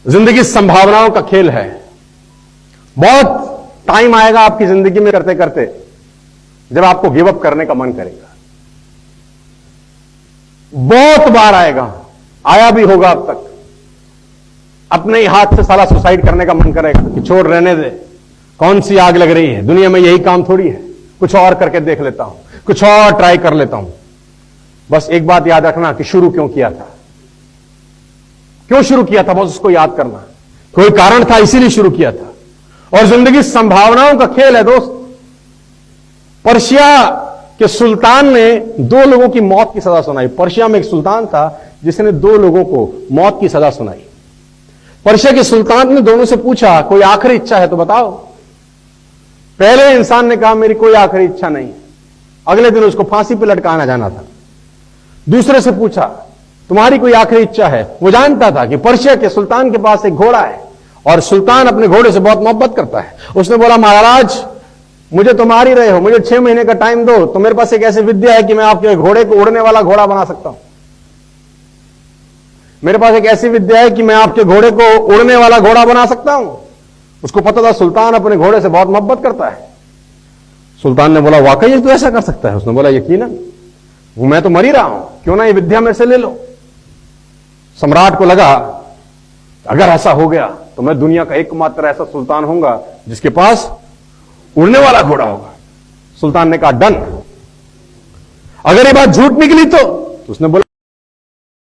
जिंदगी संभावनाओं का खेल है। बहुत टाइम आएगा आपकी जिंदगी में करते करते जब आपको गिव अप करने का मन करेगा। बहुत बार आएगा, आया भी होगा अब तक। अपने ही हाथ से साला सुसाइड करने का मन करेगा कि छोड़ रहने दे, कौन सी आग लग रही है, दुनिया में यही काम थोड़ी है, कुछ और करके देख लेता हूं, कुछ और ट्राई कर लेता हूं। बस एक बात याद रखना कि शुरू क्यों किया था, क्यों शुरू किया था, बस उसको याद करना। कोई कारण था, इसीलिए शुरू किया था। और जिंदगी संभावनाओं का खेल है दोस्त। पर्शिया के सुल्तान ने 2 लोगों की मौत की सजा सुनाई। पर्शिया में एक सुल्तान था जिसने 2 लोगों को मौत की सजा सुनाई। पर्शिया के सुल्तान ने दोनों से पूछा, कोई आखिरी इच्छा है तो बताओ। पहले इंसान ने कहा, मेरी कोई आखिरी इच्छा नहीं है। अगले दिन उसको फांसी पर लटकाना जाना था। दूसरे से पूछा, तुम्हारी कोई आखिरी इच्छा है। वो जानता था कि पर्शिया के सुल्तान के पास एक घोड़ा है और सुल्तान अपने घोड़े से बहुत मोहब्बत करता है। उसने बोला, महाराज मुझे तो मार ही रहे हो, मुझे 6 महीने का टाइम दो, तो मेरे पास एक ऐसी विद्या है कि मैं आपके घोड़े को उड़ने वाला घोड़ा बना सकता हूं। मेरे पास एक ऐसी विद्या है कि मैं आपके घोड़े को उड़ने वाला घोड़ा बना सकता हूं। उसको पता था सुल्तान अपने घोड़े से बहुत मोहब्बत करता है। सुल्तान ने बोला, वाकई तू ऐसा कर सकता है? उसने बोला, यकीनन, मैं तो मर ही रहा हूं, क्यों ना ये विद्या मेरे से ले लो। सम्राट को लगा अगर ऐसा हो गया तो मैं दुनिया का एकमात्र ऐसा सुल्तान होऊंगा जिसके पास उड़ने वाला घोड़ा होगा। सुल्तान ने कहा, डन। अगर ये बात झूठ निकली तो उसने बोला,